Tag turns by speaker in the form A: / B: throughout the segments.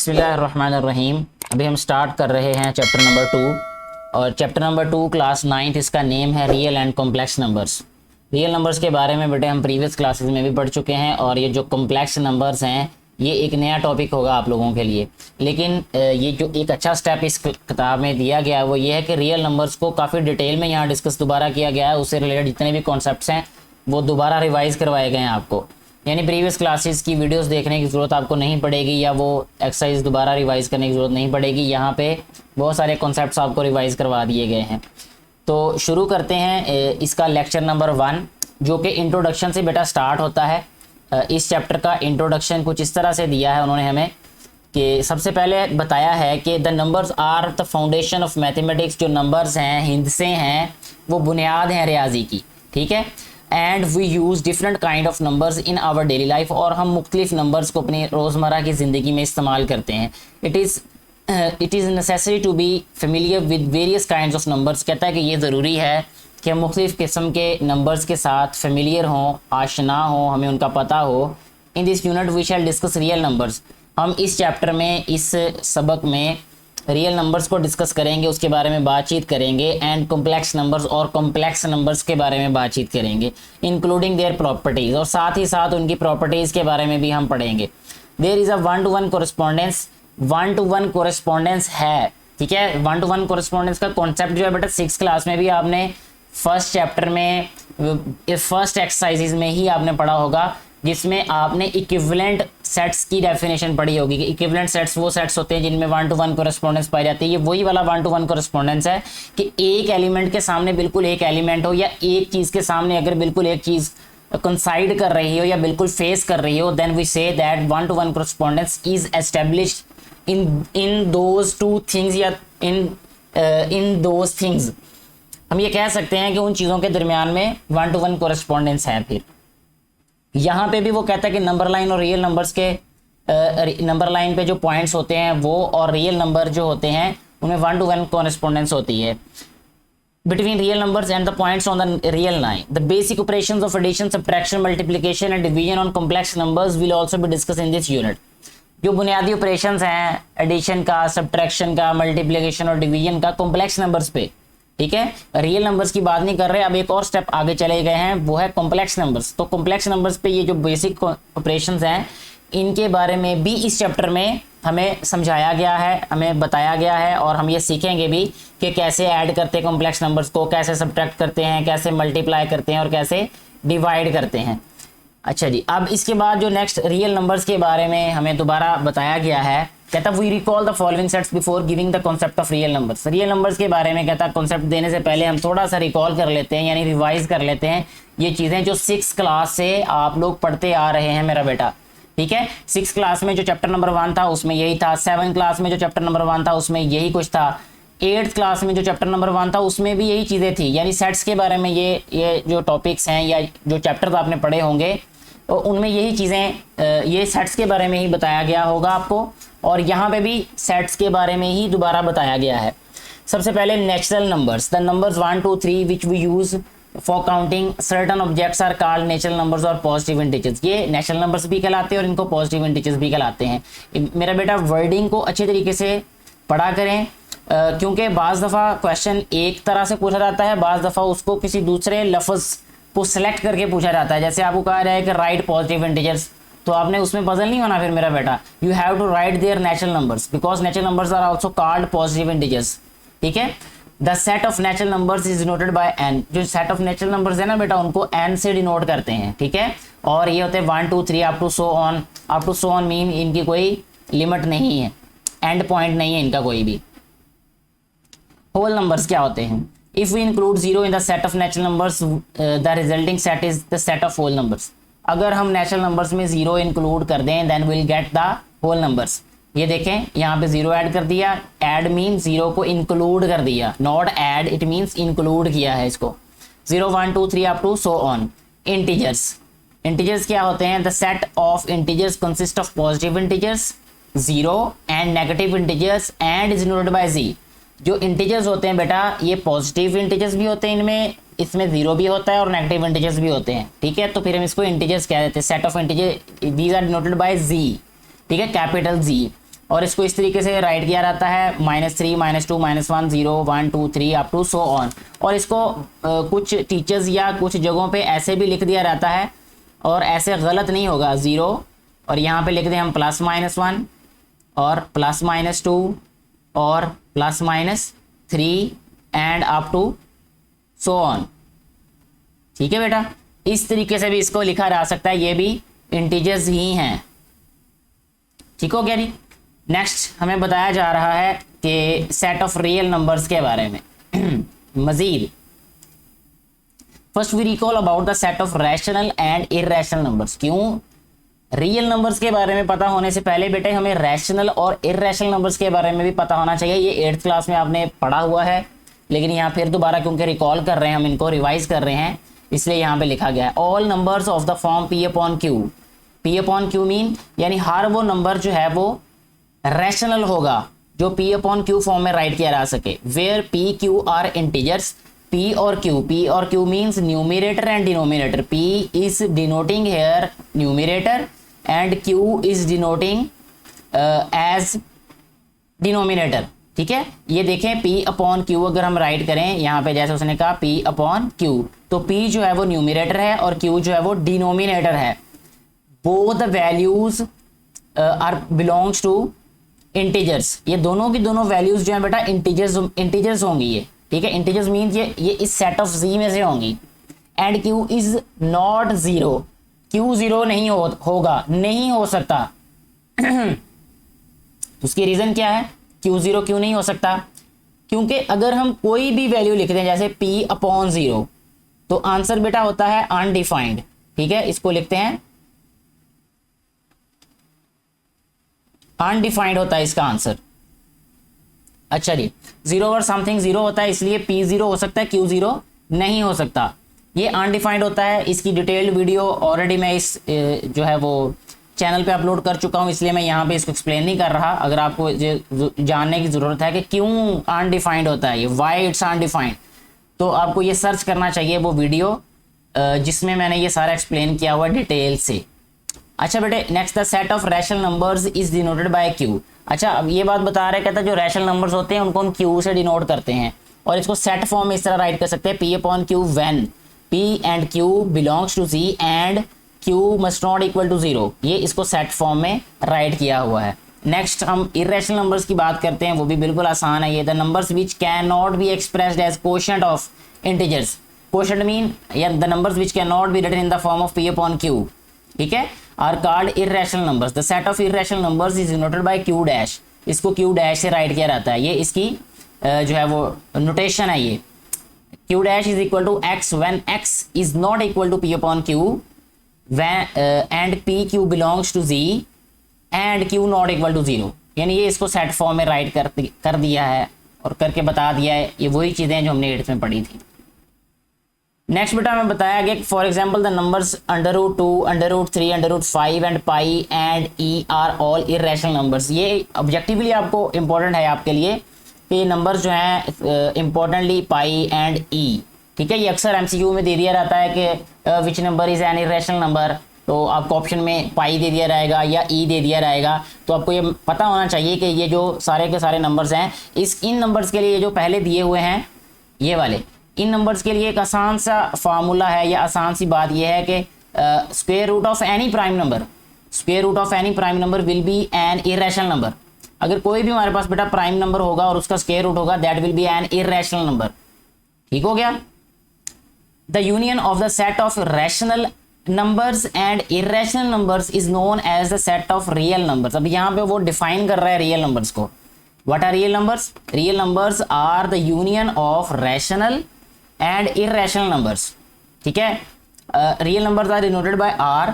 A: बिस्मिल्लाहिर्रहमानिर्रहीम। अभी हम स्टार्ट कर रहे हैं चैप्टर नंबर 2 और चैप्टर नंबर 2 क्लास 9th, इसका नेम है real and complex numbers. Real numbers के बारे में बेटे हम प्रीवियस क्लासेस में भी पढ़ चुके हैं और ये जो कॉम्प्लेक्स नंबर्स हैं ये एक नया टॉपिक होगा आप लोगों के लिए। लेकिन ये जो एक अच्छा स्टेप इस किताब में दिया गया है वो ये है कि रियल नंबर्स को काफ़ी डिटेल में यहाँ डिस्कस दोबारा किया गया है। उससे रिलेटेड जितने भी कॉन्सेप्ट्स हैं वो दोबारा रिवाइज़ करवाए गए हैं आपको, यानी प्रीवियस क्लासेस की वीडियोस देखने की ज़रूरत आपको नहीं पड़ेगी या वो एक्सरसाइज दोबारा रिवाइज़ करने की ज़रूरत नहीं पड़ेगी। यहाँ पे बहुत सारे कॉन्सेप्ट्स आपको रिवाइज़ करवा दिए गए हैं। तो शुरू करते हैं इसका लेक्चर नंबर 1 जो कि इंट्रोडक्शन से बेटा स्टार्ट होता है। इस चैप्टर का इंट्रोडक्शन कुछ इस तरह से दिया है उन्होंने हमें कि सबसे पहले बताया है कि the numbers are the foundation of mathematics. जो नंबर्स हैं, हिंदसे हैं, वो बुनियाद हैं रियाजी की, ठीक है। And we use different kind of numbers in our daily life, और हम मुख्तलिफ नंबर्स को अपनी रोज़मर्रा की ज़िंदगी में इस्तेमाल करते हैं। It is necessary to be familiar with various kinds of numbers. कहता है कि ये ज़रूरी है कि हम मुख्तलिफ किस्म के नंबर्स के साथ फेमिलियर हों, आशना हों, हमें उनका पता हो। In this unit we shall discuss real numbers. हम इस चैप्टर में, इस सबक में रियल नंबर्स को डिस्कस करेंगे, उसके बारे में बातचीत करेंगे। एंड कॉम्प्लेक्स नंबर्स और कॉम्प्लेक्स नंबर्स के बारे में बातचीत करेंगे, इंक्लूडिंग देयर प्रॉपर्टीज़, और साथ ही साथ उनकी प्रॉपर्टीज़ के बारे में भी हम पढ़ेंगे। There is a 1-to-1 correspondence. 1-to-1 correspondence है, ठीक है। 1-to-1 कोरेस्पॉन्डेंस का कॉन्सेप्ट जो है बेटा 6th क्लास में भी आपने फर्स्ट चैप्टर में, फर्स्ट एक्सरसाइजेज में ही आपने पढ़ा होगा, जिसमें आपने इक्विवेलेंट सेट्स की डेफिनेशन पढ़ी होगी कि इक्विवेलेंट सेट्स वो सेट्स होते हैं जिनमें 1-to-1 कोरेस्पॉन्डेंस पाई जाती है। ये वही वाला 1-to-1 कोरेस्पॉन्डेंस है कि एक एलिमेंट के सामने बिल्कुल एक एलिमेंट हो, या एक चीज़ के सामने अगर बिल्कुल एक चीज़ कंसाइड कर रही हो या बिल्कुल फेस कर रही हो, then we say that 1-to-1 correspondence is established in those two things, या इन दोज थिंग्स। हम ये कह सकते हैं कि उन चीज़ों के दरमियान में 1-to-1 कोरेस्पॉन्डेंस है। फिर यहाँ पे भी वो कहता है कि नंबर लाइन और रियल नंबर्स के नंबर लाइन पे जो पॉइंट्स होते हैं वो और रियल नंबर जो होते हैं उनमें 1-to-1 कोरेस्पॉन्डेंस होती है between real numbers and the points on the real line. The basic operations of addition, subtraction, multiplication and division on complex numbers will also be discussed in this unit. जो बुनियादी operations हैं addition का, subtraction का, multiplication और division का complex numbers पे, ठीक है, रियल नंबर्स की बात नहीं कर रहे। अब एक और स्टेप आगे चले गए हैं, वो है कॉम्प्लेक्स नंबर्स। तो कॉम्प्लेक्स नंबर्स पे ये जो बेसिक ऑपरेशंस हैं इनके बारे में भी इस चैप्टर में हमें समझाया गया है, हमें बताया गया है, और हम ये सीखेंगे भी कि कैसे ऐड करते हैं कॉम्प्लेक्स नंबर्स को, कैसे सब्ट्रैक्ट करते हैं, कैसे मल्टीप्लाई करते हैं और कैसे डिवाइड करते हैं। अच्छा जी, अब इसके बाद जो नेक्स्ट रियल नंबर्स के बारे में हमें दोबारा बताया गया है, कहता we recall the following sets before giving the concept of real numbers. Real numbers के बारे में कहता कॉन्सेप्ट देने से पहले हम थोड़ा सा रिकॉल कर लेते हैं, यानी रिवाइज कर लेते हैं ये चीज़ें जो 6th क्लास से आप लोग पढ़ते आ रहे हैं मेरा बेटा, ठीक है। 6th क्लास में जो चैप्टर नंबर 1 था उसमें यही था, 7th क्लास में जो चैप्टर नंबर 1 था उसमें यही कुछ था, 8th क्लास में जो चैप्टर नंबर 1 था उसमें भी यही चीज़ें थी। यानी सेट्स के बारे में ये जो टॉपिक्स हैं या जो चैप्टर आपने पढ़े होंगे तो उनमें यही चीज़ें, ये सेट्स के बारे में ही बताया गया होगा आपको, और यहाँ पे भी सेट्स के बारे में ही दोबारा बताया गया है। सबसे पहले natural numbers, the numbers 1, 2, 3 which we use for counting certain objects are called natural numbers और पॉजिटिव इंटीजर्स। ये नेचुरल नंबर्स भी कहलाते हैं और इनको पॉजिटिव इंटीजर्स भी कहलाते हैं। मेरा बेटा वर्डिंग को अच्छे तरीके से पढ़ा करें, क्योंकि बाज़ दफ़ा क्वेश्चन एक तरह से पूछा जाता है, बाज़ दफ़ा उसको किसी दूसरे लफ्ज़ को सिलेक्ट करके पूछा जाता है। जैसे आपको कहा जाए कि राइट पॉजिटिव इंटीजर्स, तो आपने उसमें पजल नहीं होना फिर मेरा बेटा। You have to write their natural numbers because natural numbers are also called positive integers, ठीक है। The set of natural numbers is denoted by n। जो सेट ऑफ नेचुरल नंबर्स है ना बेटा उनको n से डिनोट करते हैं, ठीक है। और ये होते हैं 1, 2, 3 up to so on. Up to so on mean इनकी कोई लिमिट नहीं है, एंड पॉइंट नहीं है इनका कोई भी। होल नंबर्स क्या होते हैं? If we include 0 in the set of natural numbers, the resulting set is the set of whole numbers। अगर हम नेचुरल नंबर्स में 0 इंक्लूड कर दें then we'll get the whole numbers। ये देखें यहाँ पे 0 ऐड कर दिया, ऐड मीन 0 को इंक्लूड कर दिया, not add, it means include किया है इसको। 0, 1, 2, 3 up to so on. Integers, integers क्या होते हैं? The set of integers consist of positive integers 0 and negative integers and is denoted by z। जो इंटीजर्स होते हैं बेटा ये पॉजिटिव इंटीजर्स भी होते हैं, इनमें इसमें 0 भी होता है और नेगेटिव इंटीजर्स भी होते हैं, ठीक है। तो फिर हम इसको इंटीजर्स कह देते हैं। Set of integer these are denoted by z, ठीक है, कैपिटल Z। और इसको इस तरीके से राइट किया जाता है -3 -2 -1 0 1 2 3 अप टू सो ऑन। और इसको कुछ टीचर्स या कुछ जगहों पे ऐसे भी लिख दिया जाता है और ऐसे गलत नहीं होगा 0 और यहाँ पे लिख दें हम +-1 और +-2 और +-3 and up to so on. ठीक है बेटा, इस तरीके से भी इसको लिखा जा सकता है, ये भी इंटीजर्स ही हैं। ठीक हो गया जी। नेक्स्ट हमें बताया जा रहा है कि सेट ऑफ रियल नंबर्स के बारे में मजीद। First we recall about the set of rational and irrational numbers. क्यों? रियल नंबर्स के बारे में पता होने से पहले बेटे हमें रैशनल और इरैशनल नंबर्स के बारे में भी पता होना चाहिए। ये 8th क्लास में आपने पढ़ा हुआ है, लेकिन यहाँ फिर दोबारा क्योंकि रिकॉल कर रहे हैं, हम इनको रिवाइज कर रहे हैं, इसलिए यहाँ पे लिखा गया है all numbers of the form P upon Q। P upon Q mean यानी हर वो नंबर जो है वो रैशनल होगा जो P अपॉन Q फॉर्म में राइट किया जा सके। Where P Q are integers, P और Q means numerator and denominator. P is denoting here numerator and Q is denoting as denominator. ठीक है, ये देखें P अपॉन Q अगर हम राइट करें यहाँ पे जैसे उसने कहा P अपॉन Q, तो P जो है वो न्यूमिरेटर है और Q जो है वो डिनोमिनेटर है। Both the values are belongs to integers. ये दोनों की दोनों वैल्यूज जो है बेटा इंटीजर्स होंगी ये। ठीक है, इंटीजर्स मीन ये इस सेट ऑफ Z में से होंगी। And Q is not 0, Q 0 नहीं होगा, नहीं हो सकता। उसकी रीजन क्या है? Q 0 क्यों नहीं हो सकता? क्योंकि अगर हम कोई भी वैल्यू लिख दें जैसे P अपॉन 0 तो आंसर बेटा होता है अनडिफाइंड। ठीक है, इसको लिखते हैं अनडिफाइंड होता है इसका आंसर। अच्छा जी, 0 और समथिंग 0 होता है, इसलिए P 0 हो सकता है, Q 0 नहीं हो सकता। ये अनडिफाइंड होता है। इसकी डिटेल्ड वीडियो ऑलरेडी मैं इस जो है वो चैनल पे अपलोड कर चुका हूं, इसलिए मैं यहाँ पे इसको एक्सप्लेन नहीं कर रहा। अगर आपको जानने की ज़रूरत है कि क्यों अनडिफाइंड होता है ये, वाई इट्स अनडिफाइंड, तो आपको ये सर्च करना चाहिए वो वीडियो जिसमें मैंने ये सारा एक्सप्लेन किया हुआ डिटेल से। अच्छा बेटे, next the set of rational numbers is denoted by Q। अच्छा, अब ये बात बता रहा है, कहता है जो रैशनल नंबर्स होते हैं उनको हम Q से डिनोट करते हैं और इसको सेट फॉर्म में इस तरह राइट कर सकते हैं P upon Q when P and Q belongs to Z and Q must not equal to 0। ये इसको सेट फॉर्म में राइट किया हुआ है। नेक्स्ट हम इरेशनल नंबर्स की बात करते हैं, वो भी बिल्कुल आसान है। ये the numbers which can not be expressed as quotient of integers. Quotient mean या the numbers which can not be written in the form of P upon Q, ठीक है, are called irrational numbers. The set of irrational numbers is denoted by Q dash. इसको Q dash से write किया जाता है। ये इसकी जो है वो नोटेशन है। ये Q dash is equal to x when x is not equal to P upon Q and P Q belongs to Z and Q not equal to 0। यानी ये इसको सेट फॉर्म में राइट कर दिया है और करके बता दिया है। ये वही चीज़ें जो हमने 8th में पढ़ी थी। नेक्स्ट बेटा हमें बताया गया for example the numbers √2, √3, √5 and pi and E R all irrational numbers. ये ऑब्जेक्टिवली आपको इंपॉर्टेंट है आपके लिए कि ये नंबर्स जो हैं इंपॉर्टेंटली पाई एंड ई, ठीक है। ये अक्सर एमसीक्यू में दे दिया जाता है कि which number is an irrational number, तो आपको ऑप्शन में पाई दे दिया जाएगा या ई दे दिया जाएगा। तो आपको ये पता होना चाहिए कि ये जो सारे के सारे नंबर्स हैं इन नंबर्स के लिए जो पहले दिए हुए हैं ये वाले, इन नंबर्स के लिए एक आसान सा फार्मूला है या आसान सी बात यह है कि square root of any prime number, square root of any prime number will be an irrational number. अगर कोई भी हमारे पास बेटा प्राइम नंबर होगा और उसका स्क्वायर रूट होगा that will be an irrational number. ठीक हो गया। The union of the set of rational numbers and irrational numbers is known as the set of real numbers. अब यहाँ पे वो डिफाइन कर रहा है रियल नंबर्स को। What are real numbers? Real numbers are the union of rational and irrational numbers, ठीक है। Real numbers are denoted by R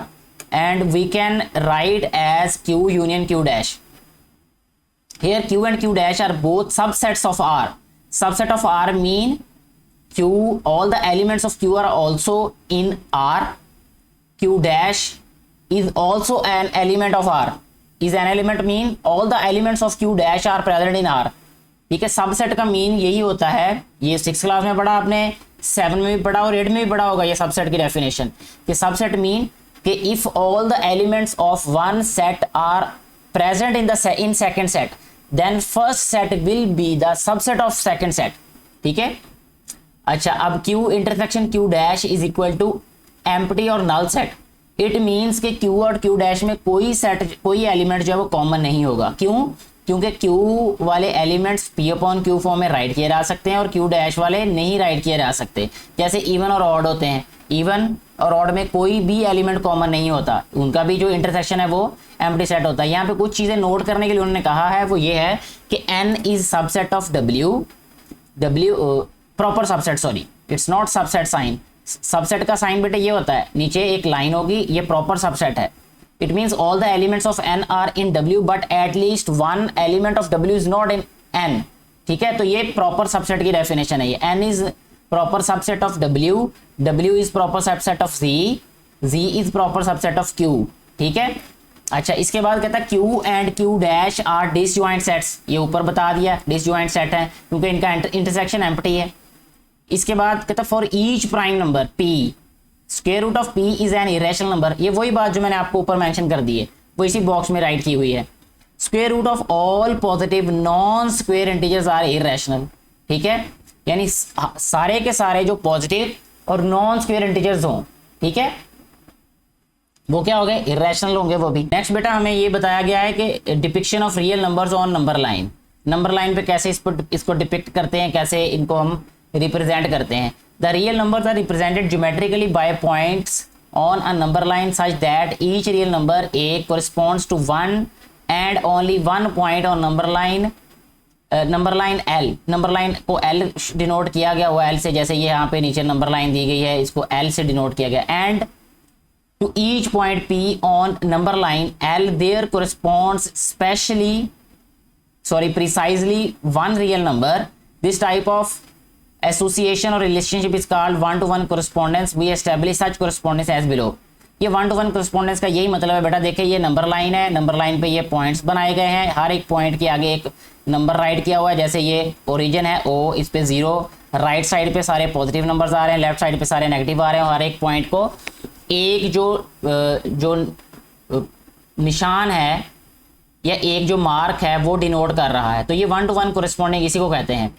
A: and we can write as Q union Q dash. Here Q and Q dash are both subsets of R. Subset of R mean Q, all the elements of Q are also in R. Q dash is also an element of R. Is an element mean all the elements of Q dash are present in R. ठीक है, subset का mean यही होता है। ये 6th class में पढ़ा आपने, 7 में भी पढ़ा और 8 में भी पढ़ा होगा ये सबसेट की डेफिनेशन कि सबसेट मीन कि if all the elements of one set are present in second set, then first set will be the subset of second set. ठीक है। अच्छा, अब Q intersection Q dash is equal to empty और null set. It means कि Q और Q dash में कोई element जो है वो कॉमन नहीं होगा। क्यों? क्योंकि Q वाले elements P upon Q form में राइट किए जा सकते हैं और Q डैश वाले नहीं राइट किए जा सकते। जैसे इवन और ऑड होते हैं, इवन और ऑड में कोई भी एलिमेंट कॉमन नहीं होता, उनका भी जो इंटरसेक्शन है वो एम्प्टी सेट होता है। यहाँ पे कुछ चीजें नोट करने के लिए उन्होंने कहा है, वो ये है कि n is subset of W proper subset, sorry it's not subset sign. Subset का साइन बेटे ये होता है, नीचे एक लाइन होगी, ये प्रॉपर सबसेट है। It means all the elements of n are in W but at least one element of W is not in n। ठीक है, तो ये प्रॉपर सबसेट की डेफिनेशन है। ये n is proper subset of W, W is proper subset of Z, Z is proper subset of Q। ठीक है। अच्छा, इसके बाद कहता है Q and Q dash are disjoint sets. ये ऊपर बता दिया डिसजॉइंट सेट है क्योंकि इनका इंटरसेक्शन एम्प्टी है। इसके बाद कहता है for each prime number P square root of P is an irrational number. ये वही बात जो मैंने आपको ऊपर मेंशन कर दी है, वो इसी बॉक्स में राइट की हुई है। Square root of all positive non square integers are irrational. ठीक है, यानी सारे के सारे जो पॉजिटिव और नॉन स्क्वायर इंटीजर्स हों, ठीक है, वो क्या हो गए? इरेशनल होंगे वो भी। नेक्स्ट बेटा हमें ये बताया गया है कि depiction of real numbers on number line. Number line पे कैसे इसको डिपिक्ट करते हैं, कैसे इनको हम रिप्रेजेंट करते हैं। The real numbers are represented geometrically by points on a number line such that each real number a corresponds to one and only one point on number line L। Number line को L denote किया गया हुआ L से, जैसे ये यहाँ पे नीचे नंबर लाइन दी गई है, इसको L से डिनोट किया गया। And to each point P on number line L there corresponds precisely one real number. This type of association or relationship is called one-to-one correspondence. We establish such correspondence as below. ये one two one correspondence का यही मतलब है बेटा। देखिए ये number line है, number line पे ये पॉइंट्स बनाए गए हैं, हर एक पॉइंट के आगे एक नंबर राइट किया हुआ है। जैसे ये ओरिजिन है O, इस पे 0, राइट साइड पे सारे पॉजिटिव नंबर्स आ रहे हैं, लेफ्ट साइड पे सारे नेगेटिव आ रहे हैं। हर एक पॉइंट को एक जो निशान है या एक जो मार्क है वो डिनोट कर रहा है। तो ये वन टू वन कोरिस्पॉन्डिंग इसी को कहते हैं।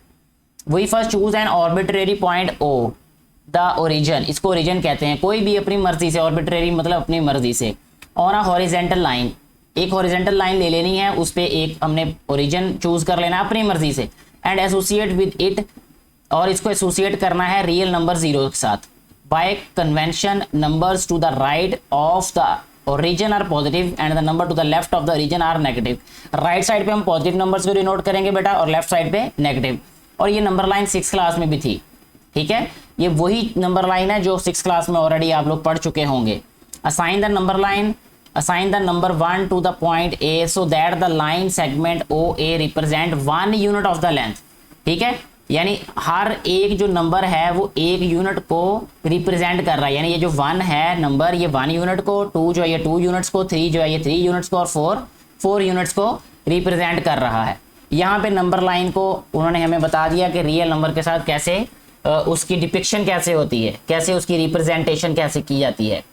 A: We first choose an arbitrary point O the origin, इसको ओरिजिन कहते हैं। कोई भी अपनी मर्जी से, ऑर्बिट्रेरी मतलब अपनी मर्जी से, ऑन अ हॉरिजेंटल लाइन, एक हॉरिजेंटल लाइन ले लेनी है, उस पर एक हमने ओरिजिन चूज कर लेना अपनी मर्जी से। एंड एसोसिएट विद इट, और इसको एसोसिएट करना है रियल नंबर 0 के साथ। By convention, numbers to the right of the origin are positive and the number to the left of the origin are negative. Right side पे हम positive numbers को denote करेंगे बेटा और लेफ्ट साइड पे negative. और ये नंबर लाइन 6 क्लास में भी थी। ठीक है, ये वही नंबर लाइन है जो 6 क्लास में ऑलरेडी आप लोग पढ़ चुके होंगे। Assign the number line, assign the number 1 to the point A so that the line segment OA represent 1 unit of the length. ठीक है, यानी हर एक जो नंबर है वो एक यूनिट को रिप्रेजेंट कर रहा है। यानी ये जो 1 है नंबर, ये 1 यूनिट को, 2 जो है ये 2 यूनिट्स को, 3 जो है ये 3 यूनिट्स को, और 4 यूनिट्स को रिप्रेजेंट कर रहा है। यहाँ पे नंबर लाइन को उन्होंने हमें बता दिया कि रियल नंबर के साथ कैसे उसकी डिपिक्शन कैसे होती है, कैसे उसकी रिप्रेजेंटेशन कैसे की जाती है।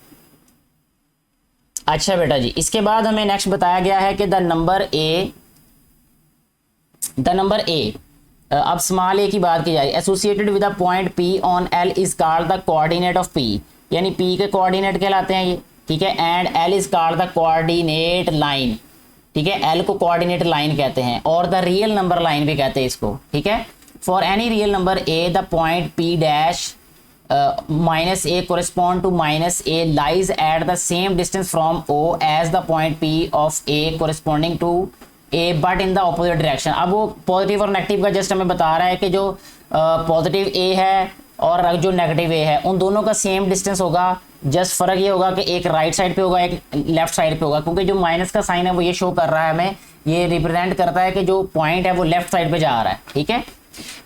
A: अच्छा बेटा जी, इसके बाद हमें नेक्स्ट बताया गया है कि द नंबर ए अब स्मॉल ए की बात की जाए, associated with a point P on L is called the coordinate of P। यानी P के कोऑर्डिनेट कहलाते हैं ये। ठीक है, and L is called the coordinate line. ठीक है, L को कोऑर्डिनेट लाइन कहते हैं और द रियल नंबर लाइन भी कहते हैं इसको। ठीक है, for any real number A the point P dash minus A correspond to minus A lies at the same distance from O as the point P of A corresponding to A but in the opposite direction. अब वो positive और negative का just हमें बता रहा है कि जो पॉजिटिव A है और जो नेगेटिव A है उन दोनों का सेम डिस्टेंस होगा। जस्ट फर्क ये होगा कि एक राइट साइड पे होगा, एक लेफ्ट साइड पे होगा, क्योंकि जो माइनस का साइन है वो ये शो कर रहा है हमें, ये रिप्रेजेंट करता है कि जो पॉइंट है वो लेफ्ट साइड पे जा रहा है। ठीक है,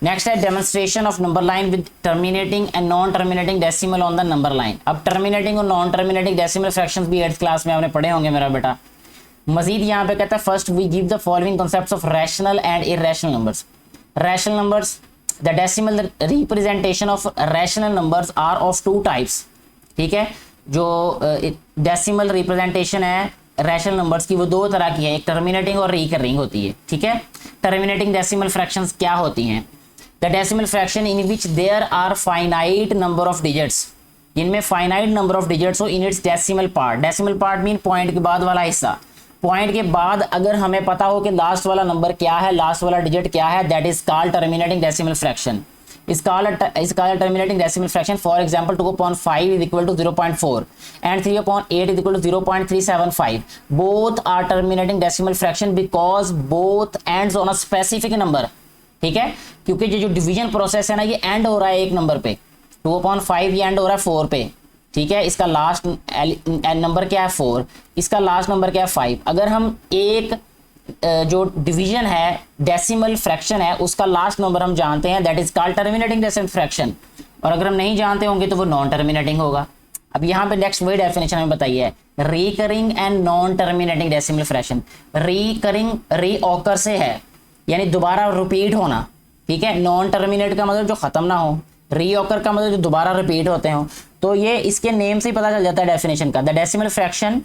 A: नेक्स्ट है demonstration of number line with terminating and non terminating decimal on the number line. अब टर्मिनेटिंग और नॉन टर्मिनेटिंग डेसिमल फ्रैक्शंस भी 8th क्लास में आपने पढ़े होंगे मेरा बेटा। मजीद यहाँ पे कहता है first we give the following concepts of rational and irrational numbers. Rational numbers, the decimal representation of rational numbers are of 2 types. ठीक है, जो डेसिमल रिप्रेजेंटेशन है रैशनल नंबर्स की वो दो तरह की है, एक टर्मिनेटिंग और रिकरिंग होती है, ठीक है। टर्मिनेटिंग डेसिमल फ्रैक्शंस क्या होती हैं? The decimal fraction in which there are finite number of digits, इनमें फाइनाइट नंबर ऑफ डिजिट्स हो in its decimal part. Decimal part mean point के बाद वाला हिस्सा। पॉइंट के बाद अगर हमें पता हो कि लास्ट वाला नंबर क्या है, लास्ट वाला डिजिट क्या है, that is called terminating decimal fraction. is called terminating decimal fraction. For example, 2/5 is equal to 0.4 and 3/8 is equal to 0.375. Both are terminating decimal fraction because both ends on a specific number. ठीक है, क्योंकि जो division process है ना, ये and हो रहा है एक नंबर पे। 2/5 ये एंड हो रहा है 4 पे, ठीक है। इसका लास्ट नंबर क्या है 4, इसका लास्ट नंबर क्या है 5। अगर हम एक जो डिवीजन है डेसिमल फ्रैक्शन है उसका लास्ट नंबर हम जानते हैं, that is called terminating decimal fraction. और अगर हम नहीं जानते होंगे तो वो नॉन टर्मिनेटिंग होगा। अब यहाँ पे नेक्स्ट वही डेफिनेशन हमें बताइए, recurring and non terminating decimal fraction. Recurring reoccur से है, यानी दोबारा रिपीट होना, ठीक है। नॉन टर्मिनेट का मतलब जो खत्म ना हो, रीऑकर का मतलब जो दोबारा रिपीट होते हो। तो ये इसके नेम से ही पता चल जाता है डेफिनेशन का। द डेसिमल फ्रैक्शन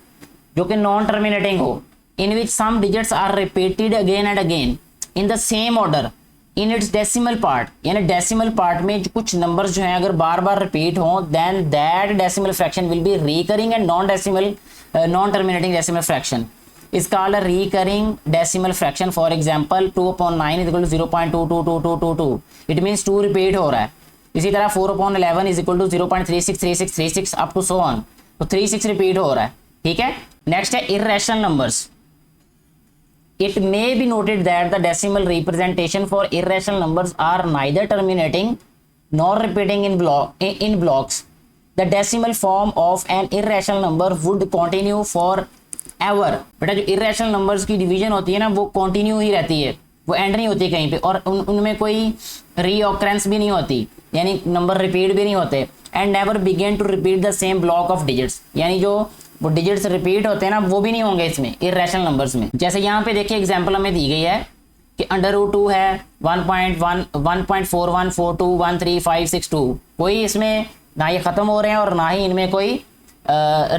A: जो कि नॉन टर्मिनेटिंग हो, in which some digits are repeated again and again in the same order in its decimal part, यानी डेसिमल पार्ट में जो कुछ नंबर्स जो हैं अगर बार बार रिपीट हों, then that decimal fraction will be recurring and non terminating decimal fraction is called a recurring decimal fraction. For example, 2/9 is equal to 0.22222, it means 2 repeat हो रहा है। इसी तरह 4/11 is equal to 0.363636 up to so on, तो 36 repeat हो रहा है, ठीक है। नेक्स्ट है irrational numbers. It may be noted that the decimal representation for irrational numbers are neither terminating nor repeating in blocks. The decimal form of an irrational number would continue forever. बेटा जो irrational numbers की division होती है ना, वो continue ही रहती है, वो एंड नहीं होती कहीं पे, और उनमें कोई रीऑकरेंस भी नहीं होती, यानी नंबर रिपीट भी नहीं होते। And never begin to repeat the same block of digits, यानी जो वो डिजिट्स रिपीट होते हैं ना, वो भी नहीं होंगे इसमें इरेशनल नंबर्स में। जैसे यहाँ पे देखिए एग्जांपल हमें दी गई है कि √2 है 1.1 1.4142135662, कोई इसमें ना ये ख़त्म हो रहे हैं और ना ही इनमें कोई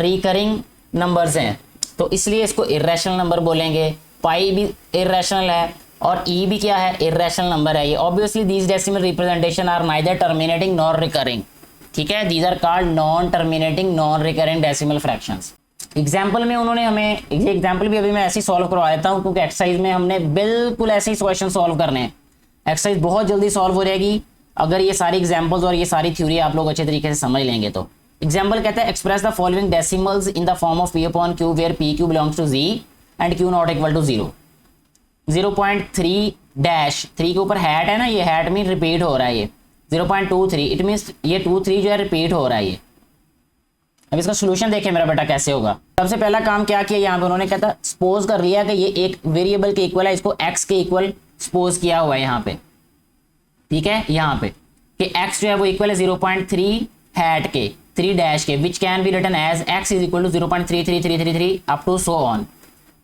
A: रिकरिंग नंबर्स हैं, तो इसलिए इसको इरेशनल नंबर बोलेंगे। पाई भी इरेशनल है और ई भी क्या है, इरेशनल नंबर है ये। Obviously these decimal representation are neither terminating nor recurring, ठीक है। These are called non terminating non recurring decimal fractions. Example में उन्होंने हमें, ये एग्जाम्पल भी अभी मैं ऐसे ही सॉल्व करवा देता हूँ, क्योंकि एक्सरसाइज में हमने बिल्कुल ऐसे ही क्वेश्चन सॉल्व करने हैं। एक्सरसाइज बहुत जल्दी सॉल्व हो जाएगी अगर ये सारी एग्जाम्पल्स और ये सारी थ्योरी आप लोग अच्छे तरीके से समझ लेंगे। तो एग्जाम्पल कहता है express the following decimals in the form of P/Q where PQ belongs to Z and Q not equal to 0। 0.3 dash 3 के ऊपर हैट है ना, ये हैट मीन रिपीट हो रहा है। ये 0.23 इट मीन्स ये 23 जो है रिपीट हो रहा है ये। अब इसका सोल्यूशन देखें मेरा बेटा कैसे होगा। सबसे पहला काम क्या किया यहाँ पे उन्होंने, कहता सपोज कर लिया कि ये एक वेरिएबल के इक्वल है, इसको x के इक्वल सपोज किया हुआ है यहाँ पे, ठीक है। यहाँ पे कि x जो है वो इक्वल है 0.3 हैट के 3 डैश के, which can be written as x is equal to 0.33333 up to so on.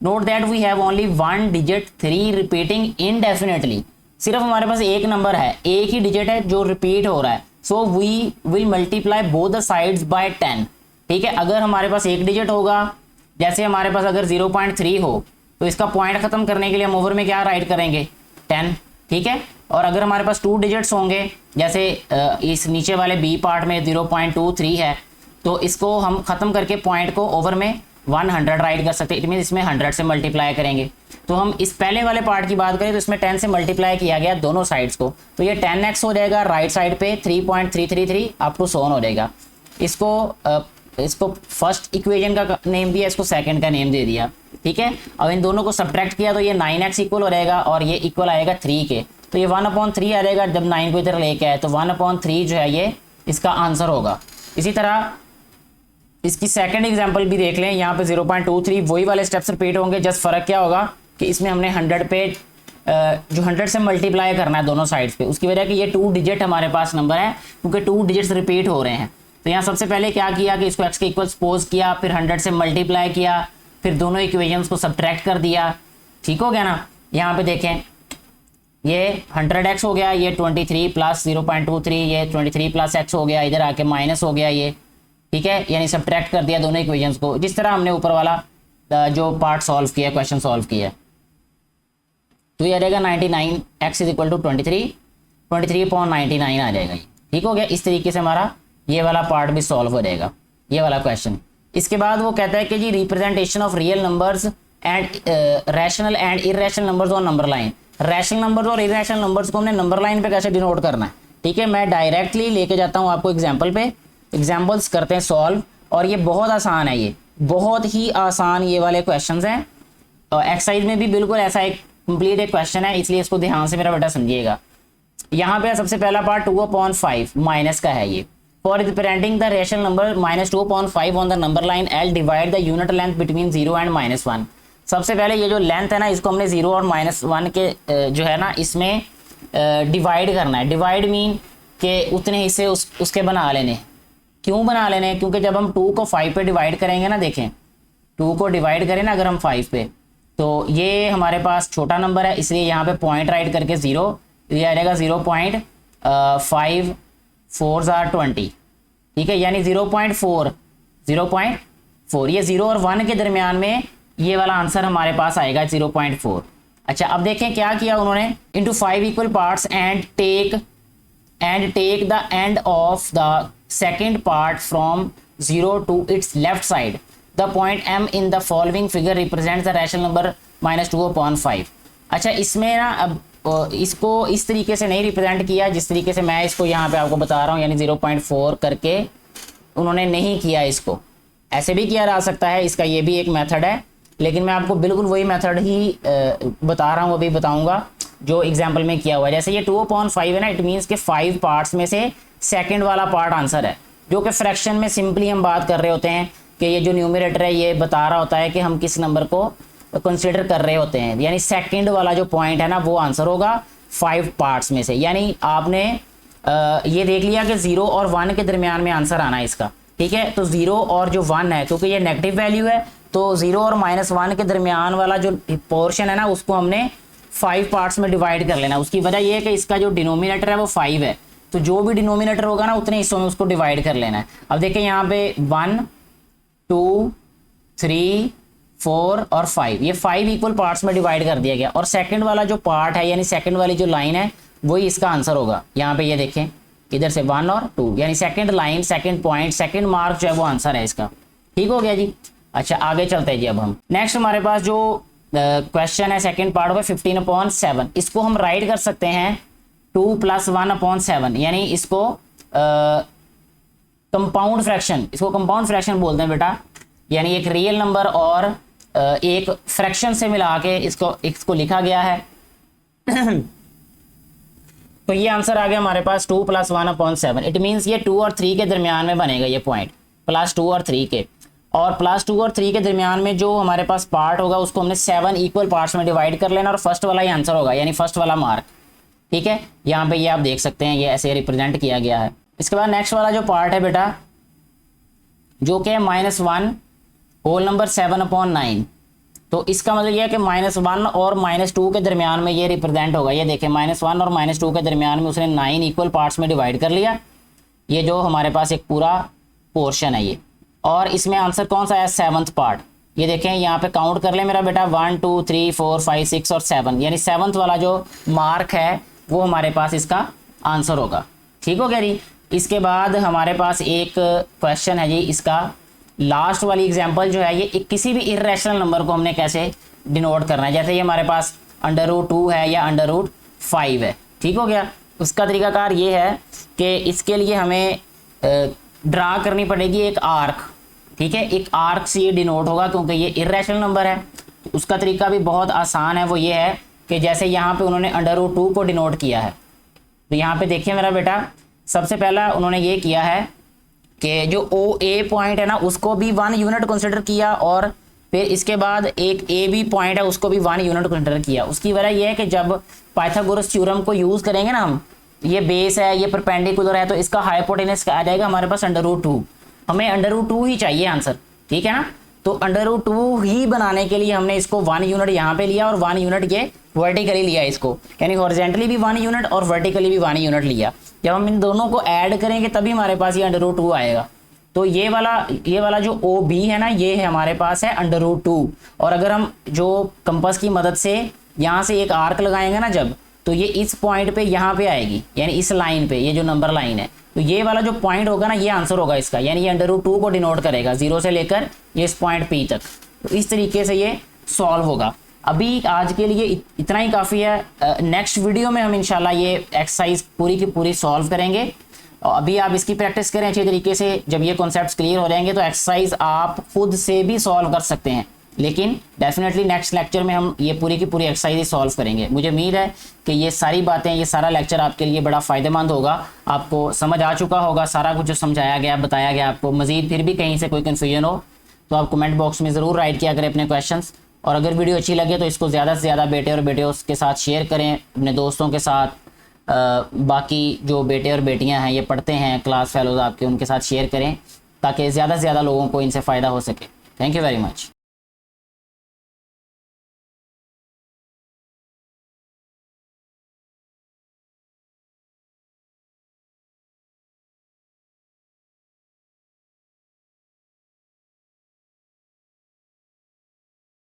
A: Note that we have only 1 digit 3 repeating indefinitely. सिर्फ हमारे पास एक नंबर है, एक ही डिजिट है जो रिपीट हो रहा है। So we will multiply both the sides by 10, ठीक है। अगर हमारे पास एक डिजिट होगा, जैसे हमारे पास अगर 0.3 हो, तो इसका पॉइंट खत्म करने के लिए हम ओवर में क्या राइट करेंगे 10, ठीक है। और अगर हमारे पास 2 डिजिट्स होंगे, जैसे इस नीचे वाले बी पार्ट में 0.23 है, तो इसको हम खत्म करके पॉइंट को ओवर में 100 राइट कर सकते हैं। इट मीन इसमें 100 से मल्टीप्लाई करेंगे। तो हम इस पहले वाले पार्ट की बात करें तो इसमें 10 से मल्टीप्लाई किया गया दोनों साइड्स को, तो ये 10x हो जाएगा राइट साइड पे 3.333 अप टू सोन हो जाएगा। इसको फर्स्ट इक्वेशन का नेम दिया, इसको सेकंड का नेम दे दिया, ठीक है। अब इन दोनों को सब्ट्रैक्ट किया तो ये 9x इक्वल हो जाएगा और ये इक्वल आएगा 3 के, तो ये 1/3 आ जाएगा। जब 9 को इधर लेके आए तो 1/3 जो है ये इसका आंसर होगा। इसी तरह इसकी सेकंड एग्जांपल भी देख लें, यहाँ पे 0.23 वही वाले स्टेप्स रिपीट होंगे, जस्ट फर्क क्या होगा कि इसमें हमने 100 पे जो 100 से मल्टीप्लाई करना है दोनों साइड्स पे, उसकी वजह कि ये 2 डिजिट हमारे पास नंबर है, क्योंकि 2 डिजिट्स रिपीट हो रहे हैं। तो यहाँ सबसे पहले क्या किया कि इसको x के इक्वल सपोज किया, फिर 100 से मल्टीप्लाई किया, फिर दोनों इक्वेशंस को सब्ट्रैक्ट कर दिया, ठीक हो गया ना। यहाँ पे देखें ये 100x हो गया, ये 23 प्लस 0.23, ये 23 प्लस x हो गया, इधर आके माइनस हो गया ये, ठीक है। यानी सब्ट्रैक्ट कर दिया दोनों इक्वेशंस को, जिस तरह हमने ऊपर वाला जो पार्ट सॉल्व किया, क्वेश्चन सॉल्व किया। तो ये आ जाएगा 99 x इज इक्वल टू 23.99 आ जाएगा। ठीक हो गया। इस तरीके से हमारा ये वाला पार्ट भी सॉल्व हो जाएगा, ये वाला क्वेश्चन। इसके बाद वो कहता है कि जी representation of real numbers and rational and irrational numbers on number line. Rational numbers और इरेशनल नंबर्स को हमने नंबर लाइन पे कैसे डिनोट करना है। ठीक है, मैं डायरेक्टली लेके जाता हूँ आपको एग्जाम्पल पे, एग्जाम्पल्स करते हैं सॉल्व। और ये बहुत आसान है, ये बहुत ही आसान ये वाले क्वेश्चन हैं। और एक्सरसाइज में भी बिल्कुल ऐसा एक कंप्लीट एक क्वेश्चन है, इसलिए इसको ध्यान से मेरा बेटा समझिएगा। यहाँ पे सबसे पहला पार्ट 2/5 माइनस का है ये। For representing the rational number -2/5 on the number line L divide the unit length between 0 and -1। सबसे पहले ये जो लेंथ है ना, इसको हमने 0 और -1 के जो है ना इसमें डिवाइड करना है। डिवाइड मीन के उतने हिस्से उसके बना लेने। क्यों बना लेने? क्योंकि जब हम 2 को 5 पे डिवाइड करेंगे ना, देखें 2 को डिवाइड करें ना अगर हम 5 पे, तो ये हमारे पास छोटा नंबर है, इसलिए यहाँ पे पॉइंट राइट करके 0, ये आ जाएगा 0.5 4 जार 20। ठीक है, यानी 0.4 ये 0 और 1 के दरमियान में ये वाला आंसर हमारे पास आएगा 0.4। अच्छा, अब देखें क्या किया उन्होंने, into 5 equal parts and take the end of the second part from 0 to its left side. The point m in the following figure represent the rational number -2/5। अच्छा, इसमें ना अब इसको इस तरीके से नहीं रिप्रेजेंट किया जिस तरीके से मैं इसको यहाँ पे आपको बता रहा हूँ, यानी 0.4 करके उन्होंने नहीं किया। इसको ऐसे भी किया जा सकता है, इसका ये भी एक मेथड है, लेकिन मैं आपको बिल्कुल वही मेथड ही बता रहा हूँ, अभी बताऊँगा जो एग्जाम्पल में किया हुआ है। जैसे ये 2/5 है ना, इट मीन्स के 5 पार्ट्स में से सेकेंड वाला पार्ट आंसर है, जो कि फ्रैक्शन में सिंपली हम बात कर रहे होते हैं कि ये जो न्यूमरेटर है ये बता रहा होता है कि हम किस नंबर को कंसिडर कर रहे होते हैं, यानी सेकंड वाला जो पॉइंट है ना वो आंसर होगा 5 पार्ट्स में से। यानी आपने ये देख लिया कि 0 और 1 के दरमियान में आंसर आना है इसका। ठीक है, तो 0 और जो 1 है, क्योंकि ये नेगेटिव वैल्यू है, तो 0 और -1 के दरमियान वाला जो पोर्शन है ना उसको हमने 5 पार्ट्स में डिवाइड कर लेना। उसकी वजह यह है कि इसका जो डिनोमिनेटर है वो 5 है, तो जो भी डिनोमिनेटर होगा ना उतने हिस्सों में उसको डिवाइड कर लेना है। अब देखें यहाँ पे 1 2 3 4 और 5, ये 5 इक्वल पार्ट्स में डिवाइड कर दिया गया। और सेकंड वाला जो पार्ट है, यानी सेकंड वाली जो लाइन है, वही इसका आंसर होगा। यहाँ पे ये देखें इधर से 1 और 2, यानी second line, second point, second mark जो है वो आंसर है इसका। ठीक हो गया जी। अच्छा, आगे चलते हैं जी। अब हम नेक्स्ट हमारे पास जो क्वेश्चन है सेकंड पार्ट में 15/7, इसको हम राइट कर सकते हैं 2 + 1/7, यानी इसको कंपाउंड फ्रैक्शन, इसको कंपाउंड फ्रैक्शन बोलते हैं बेटा, यानी एक रियल नंबर और एक फ्रैक्शन से मिला के इसको लिखा गया है। तो ये आंसर आ गया हमारे पास 2 + 1/7। इट मीन्स ये 2 और 3 के दरमियान में बनेगा ये पॉइंट, +2 और 3 के, और +2 और 3 के दरमियान में जो हमारे पास पार्ट होगा उसको हमने 7 इक्वल पार्ट्स में डिवाइड कर लेना और फर्स्ट वाला ही आंसर होगा, यानी फर्स्ट वाला मार्क। ठीक है, यहाँ पे ये आप देख सकते हैं, ये ऐसे रिप्रेजेंट किया गया है। इसके बाद नेक्स्ट वाला जो पार्ट है बेटा, जो कि -1 होल नंबर 7/9, तो इसका मतलब यह है कि -1 और -2 के दरमियान में ये रिप्रेजेंट होगा। ये देखें -1 और -2 के दरमियान में उसने 9 इक्वल पार्ट्स में डिवाइड कर लिया। ये जो हमारे पास एक पूरा पोर्शन है ये, और इसमें आंसर कौन सा है? 7th part. ये देखें यहाँ पे काउंट कर ले मेरा बेटा, 1 2 3 4 5 6 और 7, यानी 7th वाला जो मार्क है वो हमारे पास इसका आंसर होगा। ठीक हो गया जी। इसके बाद हमारे पास एक क्वेश्चन है जी, इसका लास्ट वाली एग्जांपल जो है, ये किसी भी इर्रेशनल नंबर को हमने कैसे डिनोट करना है। जैसे ये हमारे पास √2 है या √5 है। ठीक हो गया। उसका तरीकाकार ये है कि इसके लिए हमें ड्रा करनी पड़ेगी एक आर्क। ठीक है, एक आर्क से ये डिनोट होगा क्योंकि ये इर्रेशनल नंबर है। उसका तरीका भी बहुत आसान है, वो ये है कि जैसे यहाँ पे उन्होंने √2 को डिनोट किया है, तो यहाँ पे देखिए मेरा बेटा, सबसे पहला उन्होंने ये किया है कि जो OA पॉइंट है ना उसको भी 1 यूनिट कंसिडर किया, और फिर इसके बाद एक AB पॉइंट है उसको भी 1 यूनिट कंसिडर किया। उसकी वजह यह है कि जब पाइथागोरस थ्योरम को यूज़ करेंगे ना हम, ये बेस है, ये परपेंडिकुलर है, तो इसका हाइपोटेनस आ जाएगा हमारे पास √2। हमें √2 ही चाहिए आंसर। ठीक है ना, तो √2 ही बनाने के लिए हमने इसको 1 यूनिट यहाँ पे लिया और 1 यूनिट ये वर्टिकली लिया इसको, यानी हॉरिजॉन्टली भी 1 यूनिट और वर्टिकली भी 1 यूनिट लिया। जब हम इन दोनों को ऐड करेंगे तभी हमारे पास ये √2 आएगा। तो ये वाला जो ओ बी है ना, ये है हमारे पास है √2। और अगर हम जो कंपास की मदद से यहाँ से एक आर्क लगाएंगे ना जब, तो ये इस पॉइंट पे यहाँ पे आएगी, यानी इस लाइन पे, ये जो नंबर लाइन है, तो ये वाला जो पॉइंट होगा ना, ये आंसर होगा इसका, यानी ये √2 को डिनोट करेगा 0 से लेकर ये इस पॉइंट P तक। तो इस तरीके से ये सॉल्व होगा। अभी आज के लिए इतना ही काफ़ी है। नेक्स्ट वीडियो में हम इंशाल्लाह ये एक्सरसाइज पूरी की पूरी सॉल्व करेंगे। और अभी आप इसकी प्रैक्टिस करें अच्छी तरीके से। जब ये कॉन्सेप्ट्स क्लियर हो जाएंगे तो एक्सरसाइज आप खुद से भी सॉल्व कर सकते हैं। लेकिन डेफिनेटली नेक्स्ट लेक्चर में हम ये पूरी की पूरी एक्सरसाइज सॉल्व करेंगे। मुझे उम्मीद है कि ये सारी बातें, ये सारा लेक्चर आपके लिए बड़ा फ़ायदेमंद होगा, आपको समझ आ चुका होगा सारा कुछ जो समझाया गया, बताया गया आपको। मज़ीद फिर भी कहीं से कोई कन्फ्यूजन हो तो आप कमेंट बॉक्स में ज़रूर राइट किया करें अपने क्वेश्चंस। और अगर वीडियो अच्छी लगे तो इसको ज़्यादा से ज़्यादा बेटे और बेटियों के साथ शेयर करें, अपने दोस्तों के साथ। बाकी जो बेटे और बेटियां हैं, ये पढ़ते हैं, क्लास फेलोज आपके, उनके साथ शेयर करें ताकि ज़्यादा से ज़्यादा लोगों को इनसे फ़ायदा हो सके। Thank you very much.